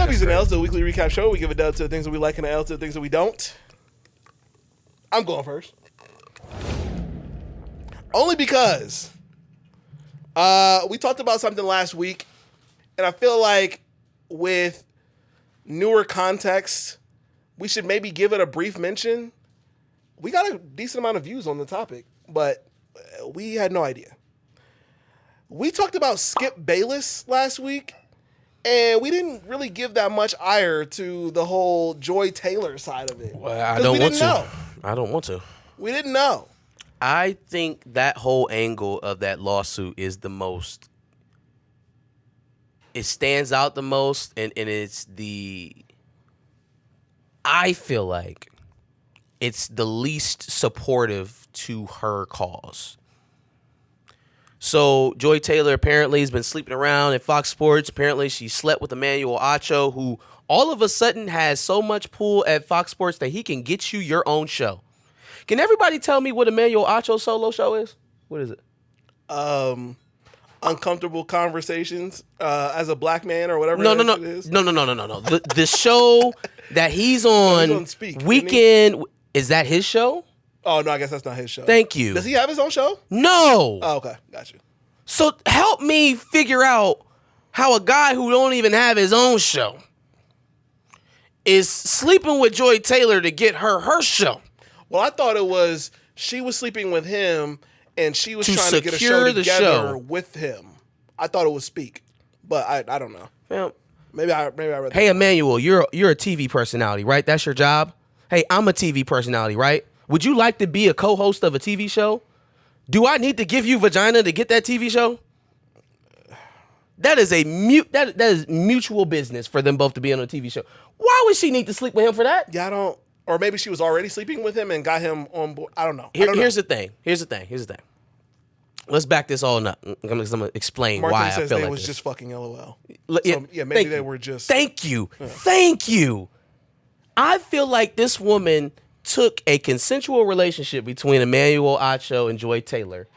W's and L's, the weekly recap show. We give a dub to the things that we like and an L to the things that we don't. I'm going first. Only because we talked about something last week, and I feel like with newer context, we should maybe give it a brief mention. We got a decent amount of views on the topic, but we had no idea. We talked about Skip Bayless last week, and we didn't really give that much ire to the whole Joy Taylor side of it. Well, I don't want to. I don't want to. We didn't know. I think that whole angle of that lawsuit is the most. It stands out the most, and it's the. I feel like it's the least supportive to her cause. So Joy Taylor apparently has been sleeping around at Fox Sports. Apparently she slept with Emmanuel Acho, who all of a sudden has so much pull at Fox Sports that he can get you your own show. Can everybody tell me what Emmanuel Acho's solo show is? What is it? Uncomfortable Conversations as a black man or whatever. No. It is. No. The show that he's on Speak, Weekend, is that his show? Oh, no, I guess that's not his show. Thank you. Does he have his own show? No. Oh, okay. Got you. So help me figure out how a guy who don't even have his own show is sleeping with Joy Taylor to get her show. Well, I thought it was she was sleeping with him and she was trying to get a secure show the together show. with him. I thought it was Speak, but I don't know. Well, Maybe I read. hey, Emmanuel, you're a TV personality, right? That's your job. Hey, I'm a TV personality, right? Would you like to be a co-host of a TV show? Do I need to give you vagina to get that TV show? That is that is mutual business for them both to be on a TV show. Why would she need to sleep with him for that? Yeah, I don't. Or maybe she was already sleeping with him and got him on board. I don't know. Here's the thing. Let's back this all up. I'm gonna explain Martin why I says feel they like was this. just fucking LOL. Yeah, So, yeah, maybe they were just. Thank you. I feel like this woman took a consensual relationship between Emmanuel Acho and Joy Taylor,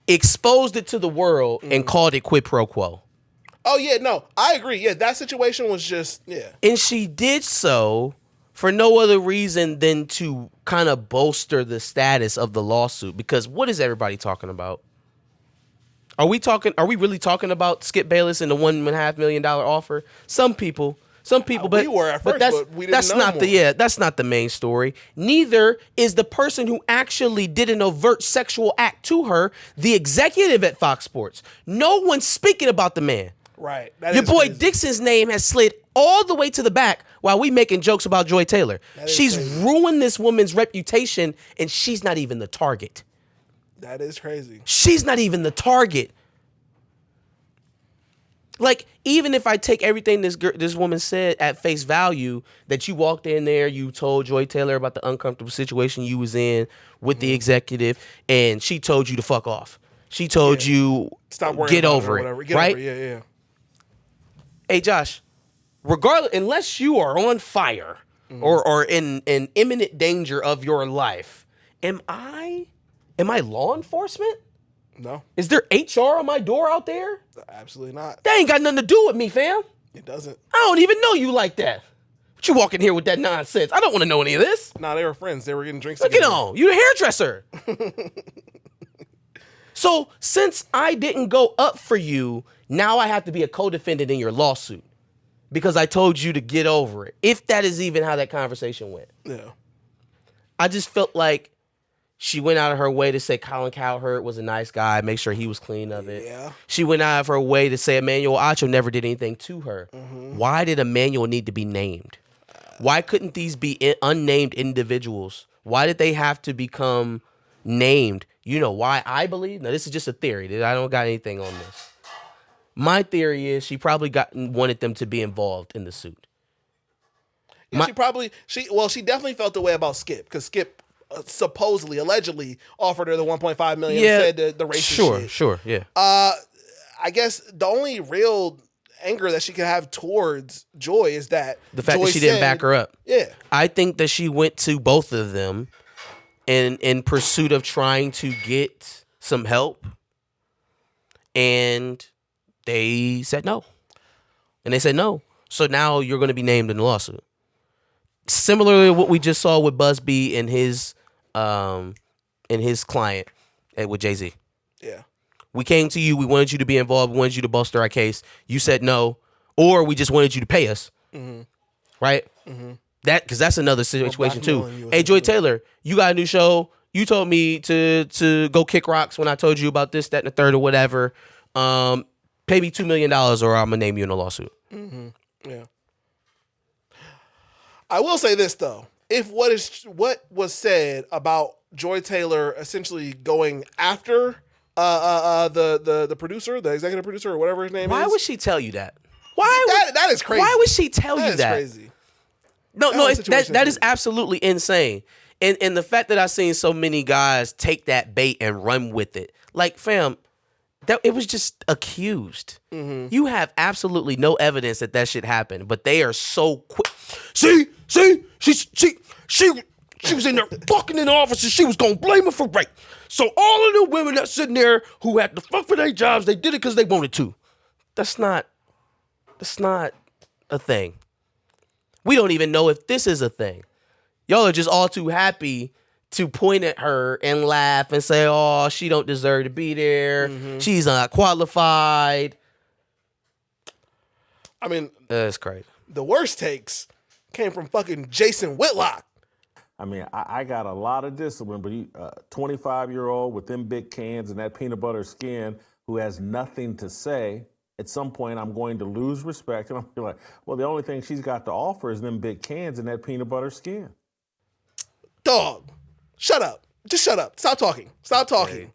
exposed it to the world, and called it quid pro quo. Oh, yeah, no, I agree. Yeah, that situation was just, yeah. And she did so for no other reason than to kind of bolster the status of the lawsuit. Because what is everybody talking about? Are we really talking about Skip Bayless and the $1.5 million offer? Some people, but we were at first, but we didn't know more. That's not the main story. Neither is the person who actually did an overt sexual act to her, the executive at Fox Sports. No one's speaking about the man. Right. Your boy crazy. Dixon's name has slid all the way to the back while we making jokes about Joy Taylor. She's ruined this woman's reputation, and she's not even the target. That is crazy. She's not even the target. Like, even if I take everything this woman said at face value, that you walked in there, you told Joy Taylor about the uncomfortable situation you was in with the executive, and she told you to fuck off. She told you, stop worrying get about over it, whatever. right? Over it. Yeah. Hey, Josh, regardless, unless you are on fire or in imminent danger of your life, am I law enforcement? No. Is there HR on my door out there? Absolutely not. That ain't got nothing to do with me, fam. It doesn't. I don't even know you like that. But you walking here with that nonsense. I don't want to know any of this. Nah, they were friends. They were getting drinks Look together. at on. You the hairdresser. So since I didn't go up for you, now I have to be a co-defendant in your lawsuit because I told you to get over it. If that is even how that conversation went. Yeah. I just felt like she went out of her way to say Colin Cowherd was a nice guy, make sure he was clean of it. Yeah. She went out of her way to say Emmanuel Acho never did anything to her. Why did Emmanuel need to be named? Why couldn't these be unnamed individuals? Why did they have to become named? You know why I believe? Now, this is just a theory. I don't got anything on this. My theory is she probably wanted them to be involved in the suit. Yeah, she definitely felt the way about Skip because Skip supposedly, allegedly offered her the $1.5 million and said the racist shit. Sure, yeah. I guess the only real anger that she could have towards Joy is that the fact Joy that she didn't back her up. Yeah. I think that she went to both of them in pursuit of trying to get some help, and they said no. And they said no. So now you're going to be named in the lawsuit. Similarly, what we just saw with Busby and his client with Jay-Z. Yeah. We came to you. We wanted you to be involved. We wanted you to bolster our case. You said no, or we just wanted you to pay us, right? Mm-hmm. Because that's another situation too. Hey, Joy Taylor, you got a new show. You told me to go kick rocks when I told you about this, that, and the third, or whatever. Pay me $2 million, or I'm gonna name you in a lawsuit. Mm-hmm. Yeah. I will say this though: if what was said about Joy Taylor essentially going after the producer, the executive producer, or whatever his name is, why would she tell you that? That is crazy. Why would she tell you that? That is crazy. No, that is absolutely insane. And the fact that I've seen so many guys take that bait and run with it, like, fam, it was just accused. Mm-hmm. You have absolutely no evidence that shit happened, but they are so quick. See, she was in there fucking in the office, and she was gonna blame her for rape. So all of the women that's sitting there who had to fuck for their jobs, they did it because they wanted to. That's not a thing. We don't even know if this is a thing. Y'all are just all too happy to point at her and laugh and say, oh, she don't deserve to be there. Mm-hmm. She's not qualified. I mean, that's crazy. The worst takes came from fucking Jason Whitlock. I mean, I got a lot of discipline, but 25-year-old with them big cans and that peanut butter skin who has nothing to say, at some point I'm going to lose respect. And I'm be like, well, the only thing she's got to offer is them big cans and that peanut butter skin. Dog, shut up. Just shut up. Stop talking. Hey.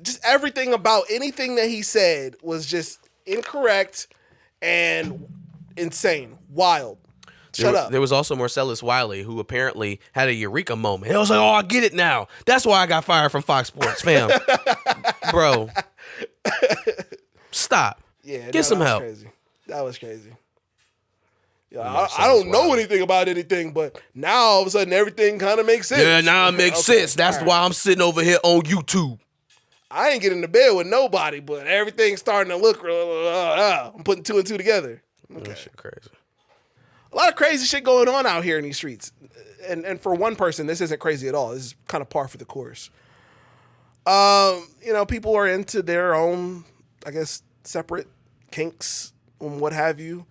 Just everything about anything that he said was just incorrect and insane. Wild. Shut up. There was also Marcellus Wiley, who apparently had a eureka moment. He was like, oh, I get it now. That's why I got fired from Fox Sports, fam. Bro. Stop. Yeah, Get some help. Crazy. That was crazy. Yeah, I don't know anything about anything, but now all of a sudden everything kind of makes sense. Yeah, now it makes sense. That's why I'm sitting over here on YouTube. I ain't getting to bed with nobody, but everything's starting to look I'm putting two and two together. Okay. That shit crazy. A lot of crazy shit going on out here in these streets. And for one person, this isn't crazy at all. This is kind of par for the course. People are into their own, I guess, separate kinks and what have you.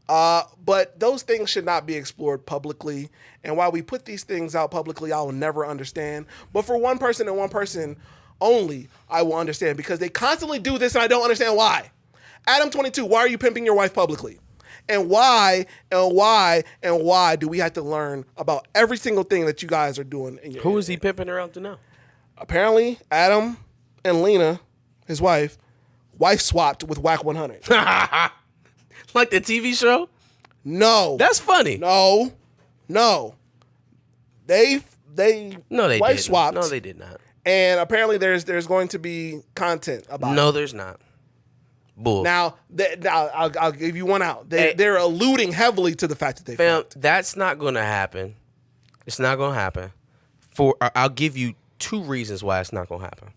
But those things should not be explored publicly. And while we put these things out publicly, I will never understand. But for one person and one person only, I will understand, because they constantly do this and I don't understand why. Adam 22, why are you pimping your wife publicly? And why do we have to learn about every single thing that you guys are doing? Who is he pimping her out to now? Apparently, Adam and Lena, his wife swapped with Wack 100. Like the TV show? No. That's funny. No. They wife swapped. No, they did not. And apparently there's going to be content about it. No, there's not. Bull. Now I'll give you one out. They're alluding heavily to the fact that they fucked. That's not going to happen. It's not going to happen. I'll give you two reasons why it's not going to happen.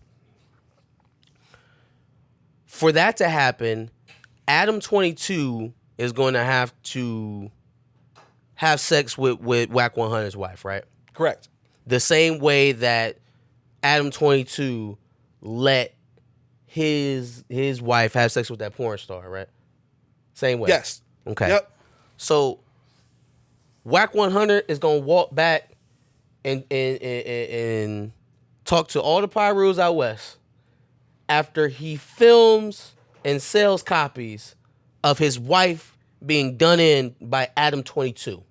For that to happen, Adam 22 is going to have sex with Wack 100's wife, right? Correct. The same way that Adam 22 let his wife have sex with that porn star, right? Same way. Yes. Okay. Yep. So Wack 100 is gonna walk back and talk to all the Pyros out west after he films and sells copies of his wife being done in by Adam 22.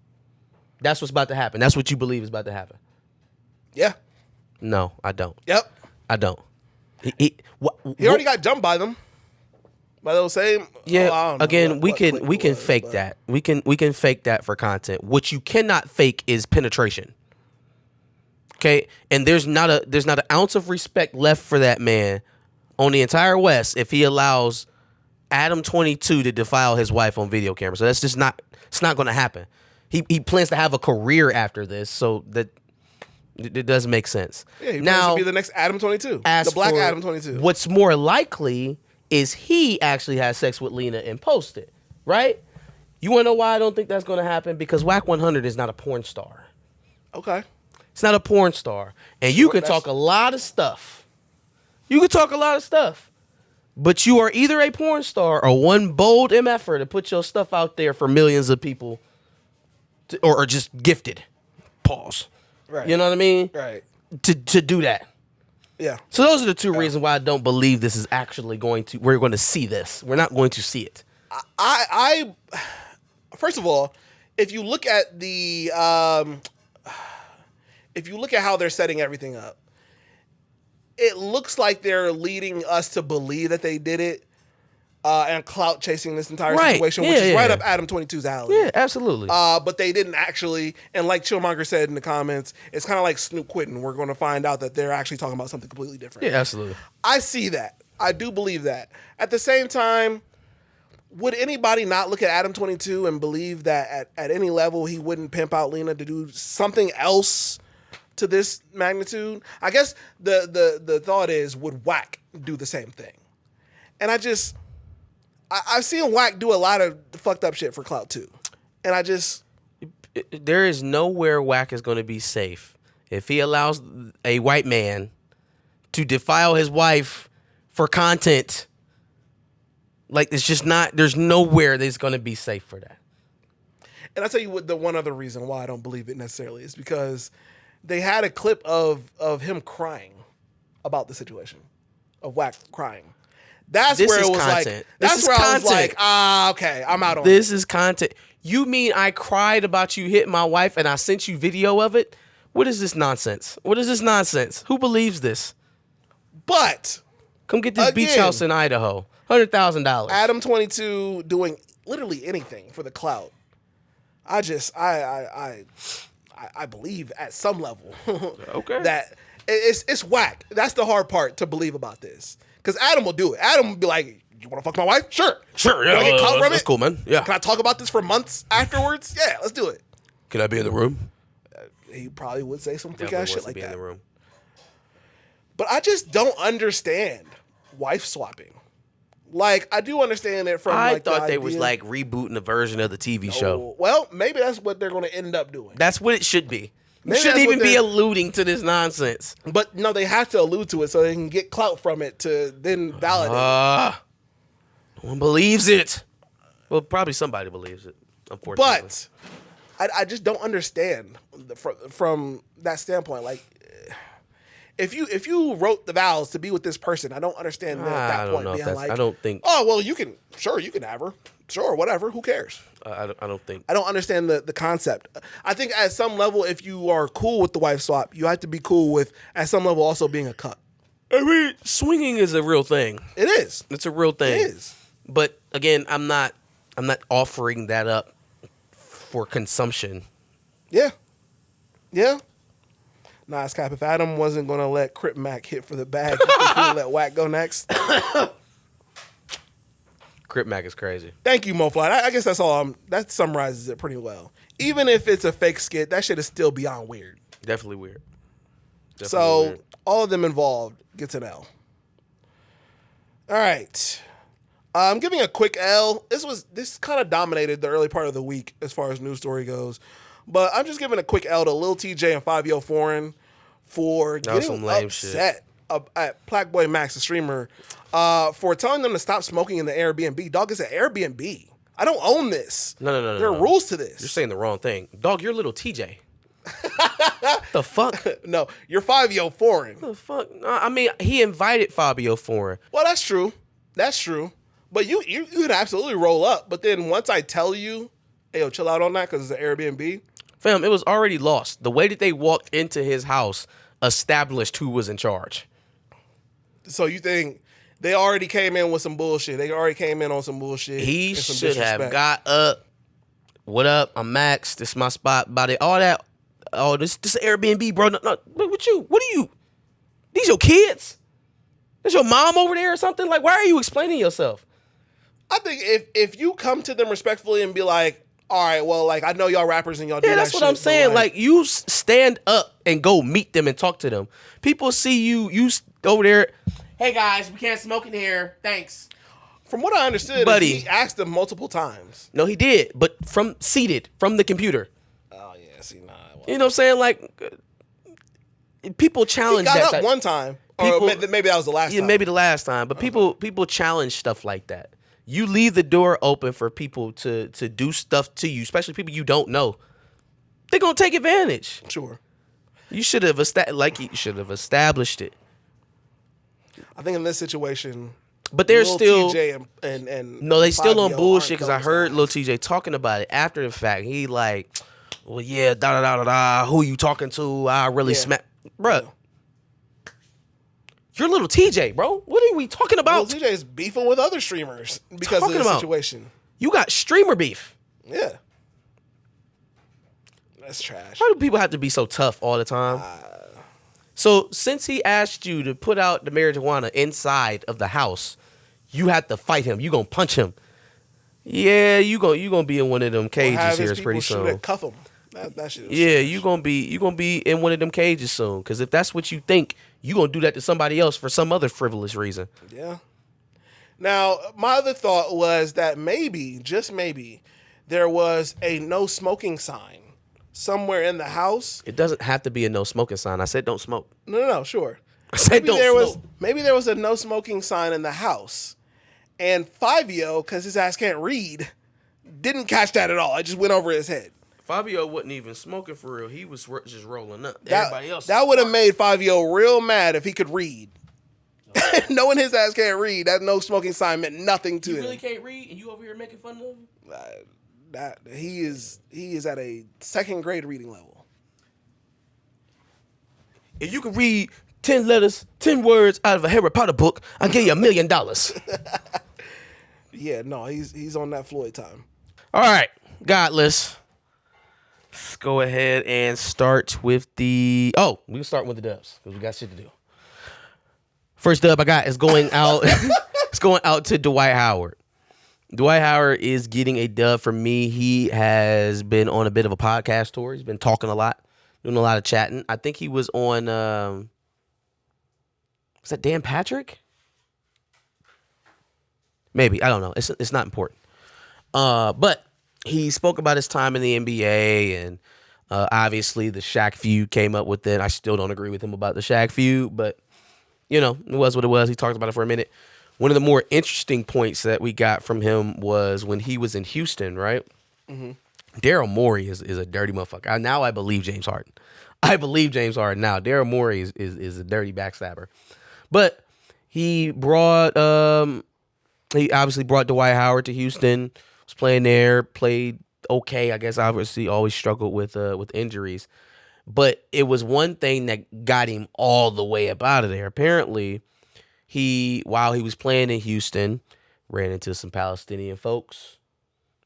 That's what's about to happen. That's what you believe is about to happen. Yeah. No, I don't. Yep. I don't. He already got jumped by them. By those same. Yeah. Again, we can fake that. We can fake that for content. What you cannot fake is penetration. Okay, and there's not an ounce of respect left for that man on the entire West if he allows Adam 22 to defile his wife on video camera. So that's just not. It's not going to happen. He plans to have a career after this, so that. It doesn't make sense. Yeah, he plans to be the next Adam 22. The black Adam 22. What's more likely is he actually had sex with Lena and posted, right? You want to know why I don't think that's going to happen? Because Wack 100 is not a porn star. Okay. It's not a porn star. And you can talk a lot of stuff. But you are either a porn star or one bold MFer to put your stuff out there for millions of people or just gifted. Pause. Right. You know what I mean? Right. To do that. Yeah. So those are the two reasons why I don't believe this is actually we're going to see this. We're not going to see it. I first of all, if you look at how they're setting everything up, it looks like they're leading us to believe that they did it and clout chasing this entire situation, which is right up Adam 22's alley. Yeah, absolutely. But they didn't actually, and like Chillmonger said in the comments, it's kind of like Snoop quitting. We're going to find out that they're actually talking about something completely different. Yeah, absolutely. I see that. I do believe that. At the same time, would anybody not look at Adam 22 and believe that at any level he wouldn't pimp out Lena to do something else to this magnitude? I guess the thought is, would Wack do the same thing? And I've seen Wack do a lot of fucked up shit for clout too. And there is nowhere Wack is going to be safe if he allows a white man to defile his wife for content. Like, it's just not, there's nowhere that's going to be safe for that. And I'll tell you what, the one other reason why I don't believe it necessarily is because they had a clip of him crying about the situation, of Wack crying. That's where it was like, that's where I was like, okay, I'm out on this. This is content. You mean I cried about you hitting my wife and I sent you video of it? What is this nonsense? Who believes this? But come get this beach house in Idaho. $100,000. Adam 22 doing literally anything for the clout. I believe at some level okay, that it's Wack. That's the hard part to believe about this. Because Adam will do it. Adam will be like, you want to fuck my wife? Sure. Yeah, get caught from that's it? Cool, man. Yeah. Can I talk about this for months afterwards? Yeah, let's do it. Can I be in the room? He probably would say some freak ass shit like that. In the room. But I just don't understand wife swapping. Like, I do understand it from I thought they was like rebooting a version of the TV show. Well, maybe that's what they're going to end up doing. That's what it should be. You shouldn't even be alluding to this nonsense. But no, they have to allude to it so they can get clout from it to then validate it. No one believes it. Well, probably somebody believes it, unfortunately. But I just don't understand from that standpoint. Like, if you wrote the vows to be with this person, I don't understand that point. Being like, I don't think. Oh well, you can have her. Sure, whatever. Who cares? I don't think. I don't understand the concept. I think at some level, if you are cool with the wife swap, you have to be cool with at some level also being a cuck. I mean, swinging is a real thing. It is. It's a real thing. It is. But again, I'm not offering that up for consumption. Yeah. Yeah. Nah, it's cap. If Adam wasn't going to let Crip Mac hit for the bag, he would let Wack go next. Crip Mac is crazy. Thank you, Mo Flight. I guess that's all. That summarizes it pretty well. Even if it's a fake skit, that shit is still beyond weird. Definitely weird. All of them involved gets an L. All right. I'm giving a quick L. This kind of dominated the early part of the week as far as news story goes. But I'm just giving a quick L to Lil Tjay and Fivio Foreign for getting upset at Plaqueboy Max, the streamer, for telling them to stop smoking in the Airbnb. Dog, it's an Airbnb. I don't own this. No. There are rules to this. You're saying the wrong thing. Dog, you're little TJ. The fuck? No, you're Fivio Foreign. The fuck? No, I mean, he invited Fivio Foreign. Well, that's true. That's true. But you could absolutely roll up. But then once I tell you, hey, yo, chill out on that because it's an Airbnb. Fam, it was already lost. The way that they walked into his house established who was in charge. So you think they already came in with some bullshit? They already came in on some bullshit. He should have got up. What up? I'm Max. This is my spot. Body. All that. Oh, this Airbnb, bro. No, what you? What are you? These your kids? Is your mom over there or something? Like, why are you explaining yourself? I think if you come to them respectfully and be like, all right, well, like, I know y'all rappers and y'all do that shit. Yeah, that's what I'm saying. Like, you stand up and go meet them and talk to them. People see you over there. Hey, guys, we can't smoke in here. Thanks. From what I understood, Buddy. he asked him multiple times. No, he did, but seated from the computer. Oh yeah, see, nah. You know what I'm saying? Like, people He challenge got that. up one time, or maybe that was the last time. Maybe the last time. But people challenge stuff like that. You leave the door open for people to do stuff to you, especially people you don't know. They're gonna take advantage. Sure. You should have established it. I think in this situation, but there's Lil still TJ and no, they still on Fivio bullshit because I aren't heard those Lil TJ talking about it after the fact. He like, well, yeah, da da da da da. Who you talking to? I really smack, bruh. Yeah. You're Little TJ, bro. What are we talking about? Lil TJ is beefing with other streamers because of the situation. You got streamer beef. Yeah. That's trash. Why do people have to be so tough all the time? So since he asked you to put out the marijuana inside of the house, you have to fight him. You gonna punch him. Yeah, you gonna be in one of them cages here pretty soon. Shoot it, cuff him. That shit. Yeah, you gonna be in one of them cages soon. Because if that's what you think, you gonna do that to somebody else for some other frivolous reason. Yeah. Now, my other thought was that maybe, just maybe, there was a no smoking sign somewhere in the house. It doesn't have to be a no smoking sign. I said don't smoke. No, sure. I said don't smoke. Maybe there was a no smoking sign in the house, and Fivio, because his ass can't read, didn't catch that at all. It just went over his head. Fivio wasn't even smoking for real. He was just rolling up. Everybody else. That would have made Fivio real mad if he could read. Knowing his ass can't read, that no smoking sign meant nothing to him. You really can't read, and you over here making fun of him? He is at a second grade reading level. If you can read 10 letters, 10 words out of a Harry Potter book, I'll give you $1 million. Yeah, no, he's on that Floyd time. All right, Godless. Let's go ahead and start with we can start with the dubs because we got shit to do. First dub I got is going out. It's going out to Dwight Howard. Dwight Howard is getting a dub from me. He has been on a bit of a podcast tour. He's been talking a lot, doing a lot of chatting. I think he was on, was that Dan Patrick? Maybe. I don't know. It's not important. But he spoke about his time in the NBA, and obviously the Shaq feud came up with it. I still don't agree with him about the Shaq feud, but, you know, it was what it was. He talked about it for a minute. One of the more interesting points that we got from him was when he was in Houston, right? Mm-hmm. Daryl Morey is a dirty motherfucker. Now I believe James Harden. I believe James Harden now. Daryl Morey is a dirty backstabber. But he obviously brought Dwight Howard to Houston, was playing there, played okay. I guess obviously always struggled with injuries. But it was one thing that got him all the way up out of there. Apparently, while he was playing in Houston, ran into some Palestinian folks,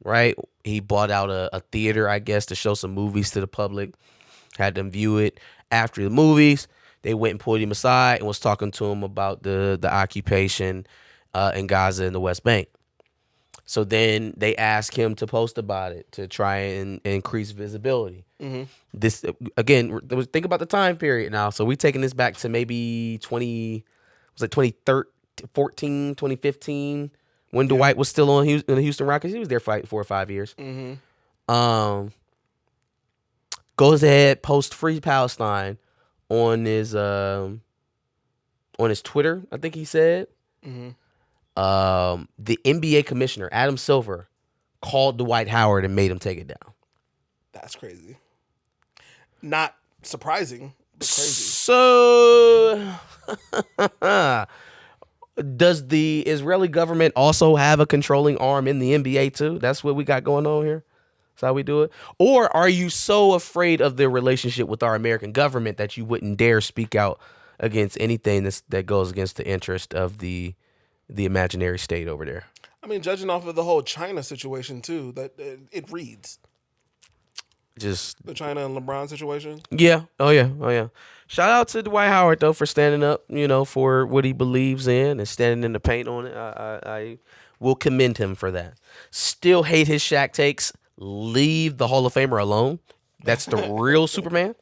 right? He bought out a theater, I guess, to show some movies to the public, had them view it. After the movies, they went and pulled him aside and was talking to him about the occupation in Gaza and the West Bank. So then they asked him to post about it to try and increase visibility. Mm-hmm. This, again, think about the time period now. So we taking this back to maybe 2014, 2015, when Dwight was still in the Houston Rockets. He was there for 4 or 5 years. Mm-hmm. Goes ahead, post Free Palestine on his Twitter, I think he said. Mm-hmm. The NBA commissioner, Adam Silver, called Dwight Howard and made him take it down. That's crazy. Not surprising, but crazy. So, does the Israeli government also have a controlling arm in the NBA too? That's what we got going on here? That's how we do it? Or are you so afraid of their relationship with our American government that you wouldn't dare speak out against anything that goes against the interest of the imaginary state over there? I mean, judging off of the whole China situation too, that it reads. Just the China and LeBron situation. Yeah. Oh yeah. Shout out to Dwight Howard though for standing up, for what he believes in and standing in the paint on it. I will commend him for that. Still hate his Shaq takes. Leave the Hall of Famer alone. That's the real Superman.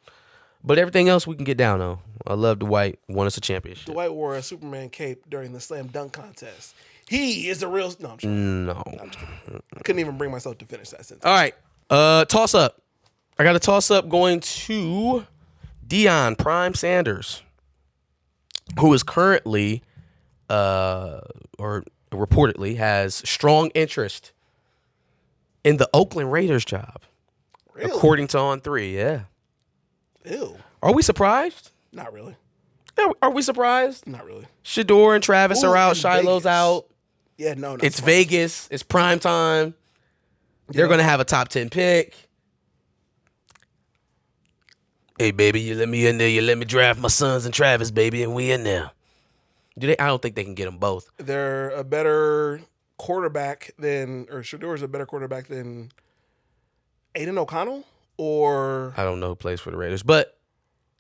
But everything else we can get down on. I love Dwight. Won us a championship. Dwight wore a Superman cape during the slam dunk contest. He is the real. No, I'm sure. No. I'm just kidding. I couldn't even bring myself to finish that sentence. All right. Toss up. I got a toss up going to Deion Prime Sanders, who is currently, or reportedly, has strong interest in the Oakland Raiders job. Really? According to On3, yeah. Ew. Are we surprised? Not really. Are we surprised? Not really. Shador and Travis are out. in Shiloh's Vegas. out. Yeah, no. It's Vegas. It's prime time. They're going to have a top 10 pick. Hey, baby, you let me in there. You let me draft my sons and Travis, baby, and we in there. I don't think they can get them both. They're a better quarterback than, or Shador's a better quarterback than Aiden O'Connell, or I don't know who plays for the Raiders, but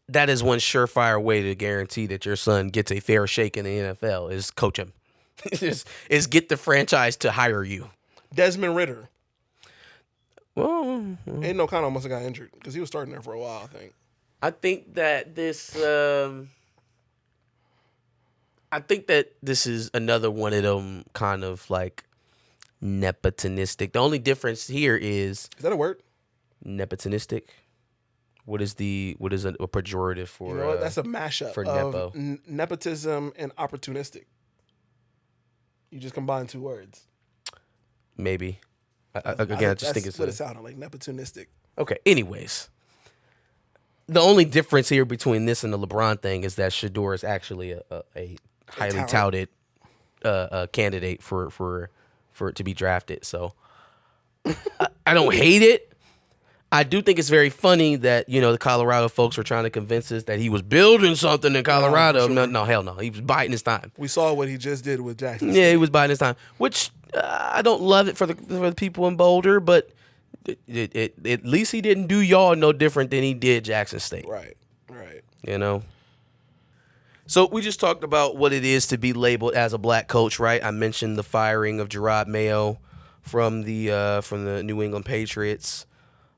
that is one surefire way to guarantee that your son gets a fair shake in the NFL is coach him. is get the franchise to hire you. Desmond Ridder. Well, Aiden O'Connell must have got injured because he was starting there for a while, I think. I think that this is another one of them kind of like nepotistic. The only difference here is that a word? Nepotistic. What is a pejorative for? You know what? That's a mashup for of nepo. Nepotism and opportunistic. You just combine two words. Maybe. I just think it's what it sounded like, nepotistic. Okay. Anyways, the only difference here between this and the LeBron thing is that Shador is actually a highly touted candidate for it to be drafted. So I don't hate it. I do think it's very funny that, the Colorado folks were trying to convince us that he was building something in Colorado. Sure. No, hell no. He was biding his time. We saw what he just did with Jackson. Yeah, he was biding his time, which I don't love it for the people in Boulder, but at least he didn't do y'all no different than he did Jackson State. Right. So we just talked about what it is to be labeled as a black coach, right? I mentioned the firing of Gerard Mayo from the New England Patriots.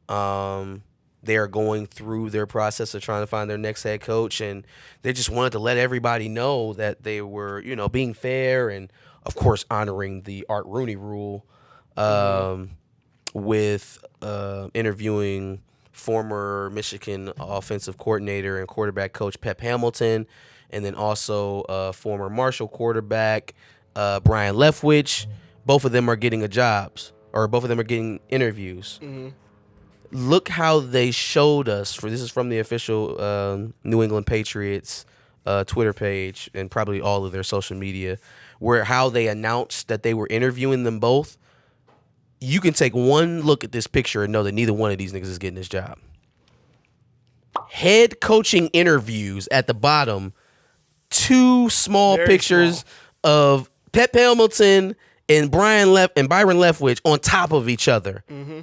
They are going through their process of trying to find their next head coach, and they just wanted to let everybody know that they were, being fair and, of course, honoring the Art Rooney rule with interviewing former Michigan offensive coordinator and quarterback coach Pep Hamilton, and then also former Marshall quarterback Brian Leftwich. Both of them are getting both of them are getting interviews. Mm-hmm. Look how they showed us. This is from the official New England Patriots Twitter page and probably all of their social media, how they announced that they were interviewing them both. You can take one look at this picture and know that neither one of these niggas is getting this job. Head coaching interviews at the bottom. Two small Very pictures of Pep Hamilton and Byron Leftwich on top of each other. Mm-hmm.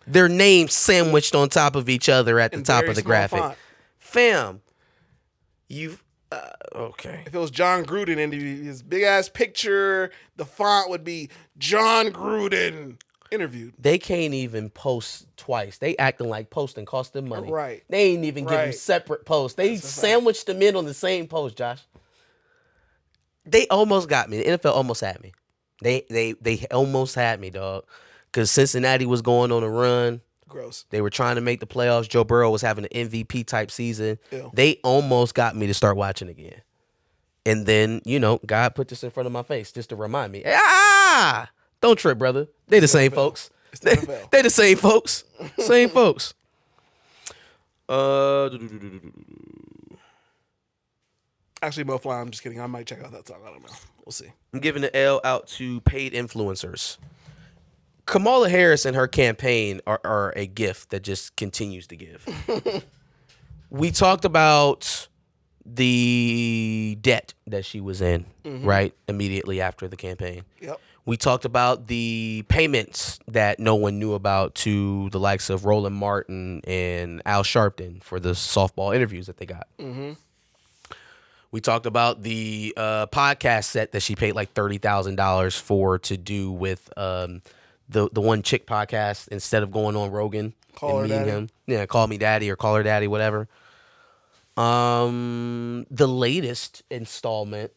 Their names sandwiched on top of each other at the top of the graphic. Font. Fam, you've okay. If it was John Gruden interview, his big ass picture, the font would be John Gruden interviewed. They can't even post twice. They acting like posting cost them money. Right. They ain't even give them separate posts. They sandwiched them in on the same post, Josh. They almost got me. The NFL almost had me. They almost had me, dog. Because Cincinnati was going on a run. Gross. They were trying to make the playoffs. Joe Burrow was having an MVP type season. Ew. They almost got me to start watching again. And then, God put this in front of my face just to remind me. Don't trip, brother. They the same folks. They the same folks. Same folks. Actually, Mo Fly, I'm just kidding. I might check out that song. I don't know. We'll see. I'm giving the L out to paid influencers. Kamala Harris and her campaign are a gift that just continues to give. We talked about the debt that she was in, right, immediately after the campaign. Yep. We talked about the payments that no one knew about to the likes of Roland Martin and Al Sharpton for the softball interviews that they got. Mm-hmm. We talked about the podcast set that she paid like $30,000 for to do with the one chick podcast instead of going on Rogan. Call her daddy. Him. Yeah, call me daddy or call her daddy, whatever. The latest installment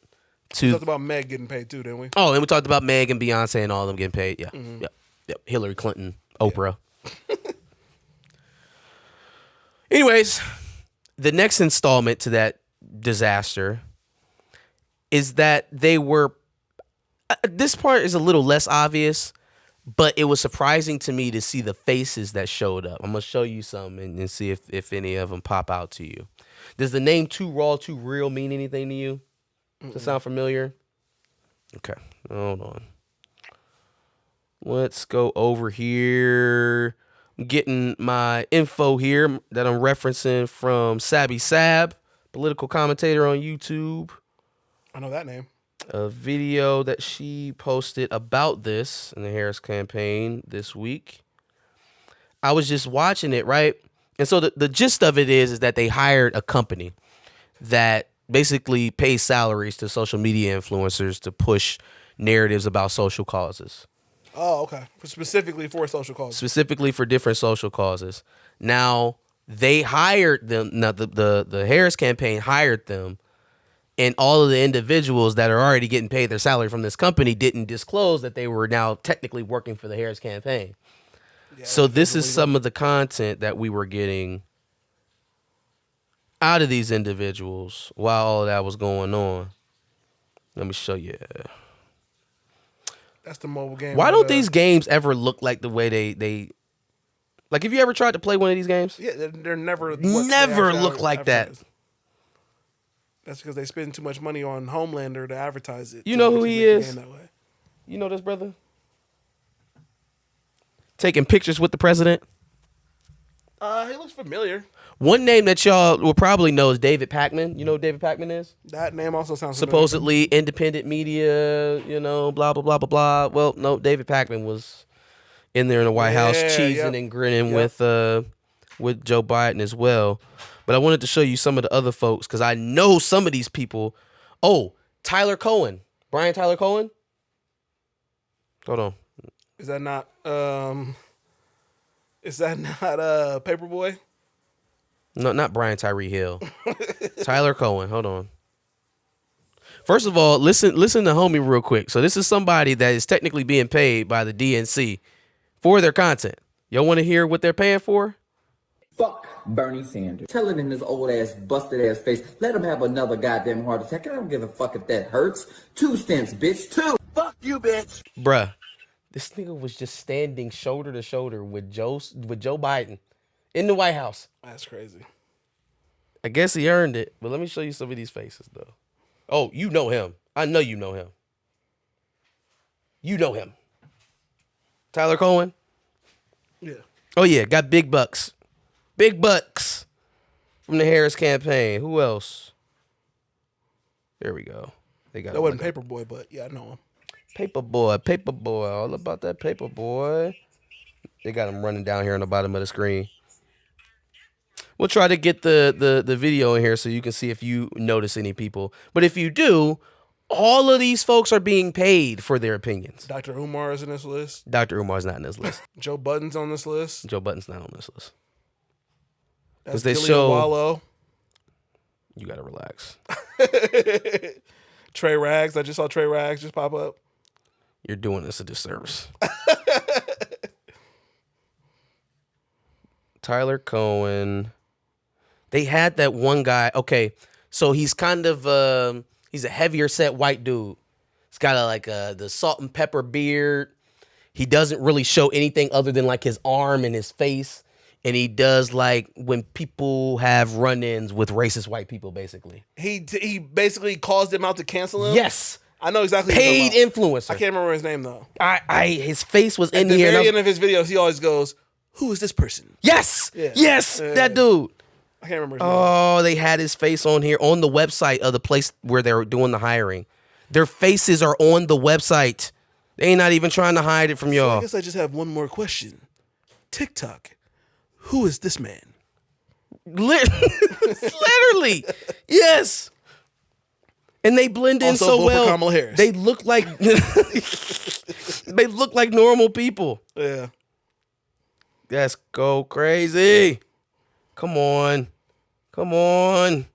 We to talked about Meg getting paid too, didn't we? and we talked about Meg and Beyonce and all of them getting paid. Yeah, yep. Hillary Clinton, Oprah. Anyways, the next installment to that disaster is that they were. This part is a little less obvious, but it was surprising to me to see the faces that showed up. I'm gonna show you some and see if any of them pop out to you. Does the name Too Raw, Too Real mean anything to you? Does it sound familiar? Okay, hold on. Let's go over here. I'm getting my info here that I'm referencing from Sabby Sab, political commentator on YouTube. I know that name. A video that she posted about this in the Harris campaign this week. I was just watching it, right? And so the gist of it is that they hired a company that basically pays salaries to social media influencers to push narratives about social causes. Oh, okay. Specifically for social causes. Specifically for different social causes. Now, they hired them. Now, the Harris campaign hired them, and all of the individuals that are already getting paid their salary from this company didn't disclose that they were now technically working for the Harris campaign. Yeah, so this is some of the content that we were getting out of these individuals while all of that was going on. Let me show you. That's the mobile game. Why don't these games ever look like the way they like? Have you ever tried to play one of these games? Yeah, they're never look like that. That's because they spend too much money on Homelander to advertise it. You know who he is? You know this brother? Taking pictures with the president? He looks familiar. One name that y'all will probably know is David Pakman. You know who David Pakman is? That name also sounds supposedly familiar. Independent media, blah, blah, blah, blah, blah. Well, no, David Pakman was in there in the White House cheesing and grinning with Joe Biden as well. But I wanted to show you some of the other folks because I know some of these people. Oh, Tyler Cohen. Brian Tyler Cohen? Hold on. Is that not Paperboy? No, not Brian Tyree Hill. Tyler Cohen. Hold on. First of all, listen to homie real quick. So this is somebody that is technically being paid by the DNC for their content. Y'all want to hear what they're paying for? Fuck Bernie Sanders. Tell it in his old ass, busted ass face. Let him have another goddamn heart attack. I don't give a fuck if that hurts. 2 cents, bitch. 2. Fuck you, bitch. Bruh, this nigga was just standing shoulder to shoulder with Joe Biden in the White House. That's crazy. I guess he earned it, but let me show you some of these faces, though. Oh, you know him. I know you know him. You know him. Tyler Cohen? Yeah. Oh, yeah, got big bucks. Big bucks from the Harris campaign. Who else? There we go. They got that wasn't Paperboy, but yeah, I know him. Paperboy, all about that Paperboy. They got him running down here on the bottom of the screen. We'll try to get the video in here so you can see if you notice any people. But if you do, all of these folks are being paid for their opinions. Dr. Umar is in this list. Dr. Umar's not in this list. Joe Budden's on this list. Joe Budden's not on this list. That's they show Wallow. You gotta relax. Trey Rags. I just saw Trey Rags just pop up. You're doing us a disservice. Tyler Cohen. They had that one guy. Okay, so he's kind of he's a heavier set white dude. He's got the salt and pepper beard. He doesn't really show anything other than like his arm and his face. And he does like when people have run-ins with racist white people, basically. He basically calls them out to cancel him? Yes. I know exactly. Paid influencer. I can't remember his name though. His face was in here. At the very end of his videos, he always goes, "Who is this person?" Yes. Yeah. Yes. That dude. I can't remember his name. Oh, they had his face on here on the website of the place where they're doing the hiring. Their faces are on the website. They ain't not even trying to hide it from y'all. I guess I just have one more question. TikTok. Who is this man? Literally. Yes. And they blend in also so vote well. For Kamala Harris. They look like normal people. Yeah. Let's go crazy. Come on. Come on.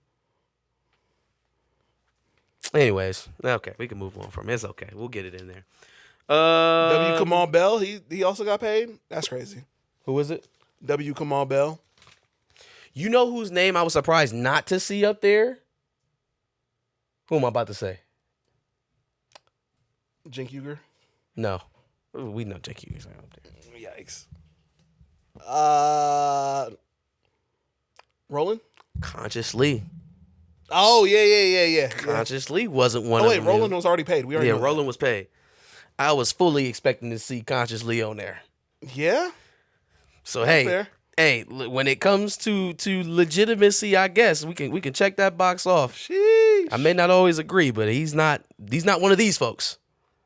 Anyways, okay, we can move on from it. It's okay. We'll get it in there. W. Kamal Bell, he also got paid? That's crazy. Who was it? W. Kamal Bell. You know whose name I was surprised not to see up there? Who am I about to say? Jink Uger. No. We know Jake Uger's not up there. Yikes. Roland? Conscious Lee. Oh, yeah. Conscious Lee wasn't one Oh, of wait, them. Roland was already paid. We already Yeah, know Roland was paid. I was fully expecting to see Conscious Lee on there. that. Yeah? So, fair. when it comes to legitimacy, I guess we can check that box off. Sheesh. I may not always agree, but he's not one of these folks.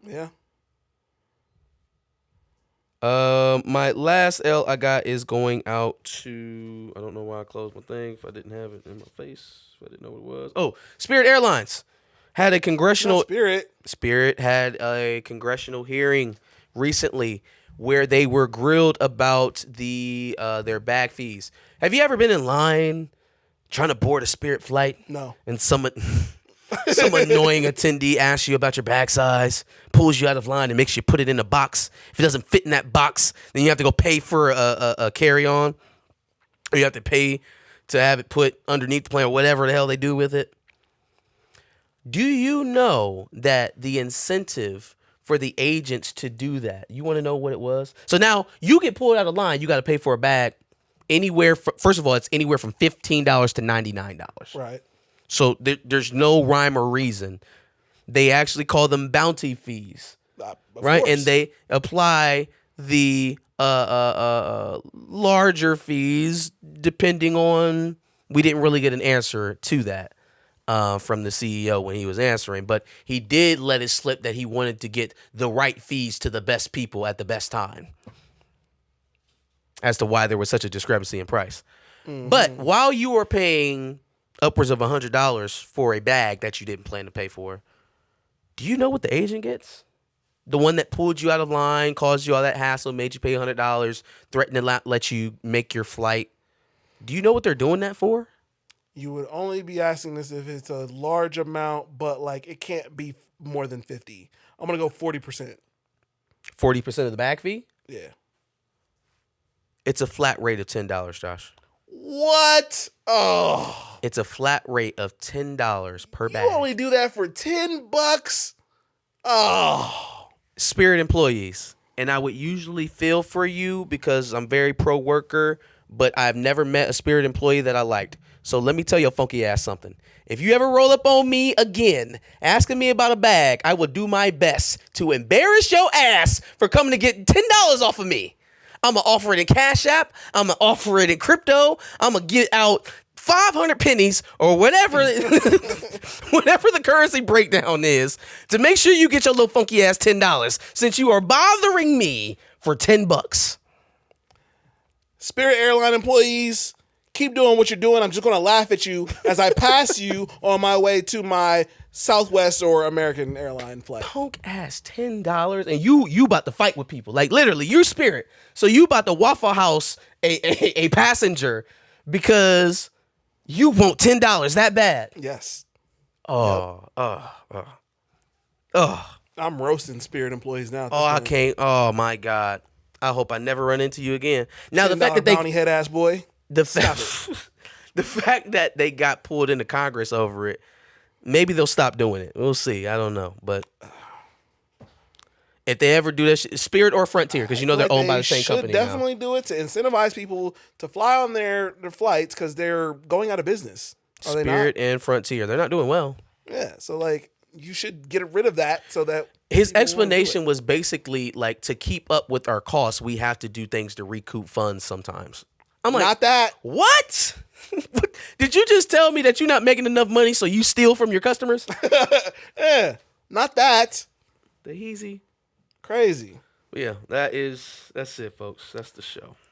Yeah. My last L I got is going out to, I don't know why I closed my thing if I didn't have it in my face, if I didn't know what it was. Oh, Spirit Airlines had a congressional Spirit had a congressional hearing recently where they were grilled about their bag fees. Have you ever been in line trying to board a Spirit flight? No. And some annoying attendee asks you about your bag size, pulls you out of line and makes you put it in a box. If it doesn't fit in that box, then you have to go pay for a carry-on, or you have to pay to have it put underneath the plane or whatever the hell they do with it. Do you know that the incentive for the agents to do that, you want to know what it was? So now you get pulled out of line, you got to pay for a bag first of all, it's anywhere from $15 to $99. Right. So there's no rhyme or reason. They actually call them bounty fees, right? Course. And they apply the larger fees depending on. We didn't really get an answer to that from the CEO when he was answering, but he did let it slip that he wanted to get the right fees to the best people at the best time, as to why there was such a discrepancy in price. Mm-hmm. But while you were paying upwards of $100 for a bag that you didn't plan to pay for, do you know what the agent gets? The one that pulled you out of line, caused you all that hassle, made you pay $100, threatened to let you make your flight. Do you know what they're doing that for? You would only be asking this if it's a large amount, but like it can't be more than 50. I'm going to go 40%. 40% of the bag fee? Yeah. It's a flat rate of $10, Josh. What? Oh. It's a flat rate of $10 per bag. You only do that for $10? Oh. Spirit employees. And I would usually feel for you because I'm very pro-worker, but I've never met a Spirit employee that I liked. So let me tell your funky ass something. If you ever roll up on me again, asking me about a bag, I will do my best to embarrass your ass for coming to get $10 off of me. I'm going to offer it in Cash App. I'm going to offer it in crypto. I'm going to get out 500 pennies or whatever, whatever the currency breakdown is, to make sure you get your little funky ass $10 since you are bothering me for $10. Spirit Airline employees, keep doing what you're doing. I'm just going to laugh at you as I pass you on my way to my Southwest or American airline flight. Punk ass $10, and you about to fight with people. Like literally, you Spirit. So you about to Waffle House a passenger because you want $10 that bad. Yes. I'm roasting Spirit employees now. I can't. Oh my God. I hope I never run into you again. Now the fact that they bounty head ass boy. The fact that they got pulled into Congress over it, maybe they'll stop doing it. We'll see. I don't know, but if they ever do that, Spirit or Frontier, because you know they're owned by the same company. They should definitely do it to incentivize people to fly on their flights because they're going out of business. Are Spirit and Frontier, they're not doing well. Yeah, so like you should get rid of that so that his explanation was basically like to keep up with our costs, we have to do things to recoup funds sometimes. I'm like, not that. What? Did you just tell me that you're not making enough money so you steal from your customers? Yeah, not that. The easy. Crazy. Yeah, that's it, folks. That's the show.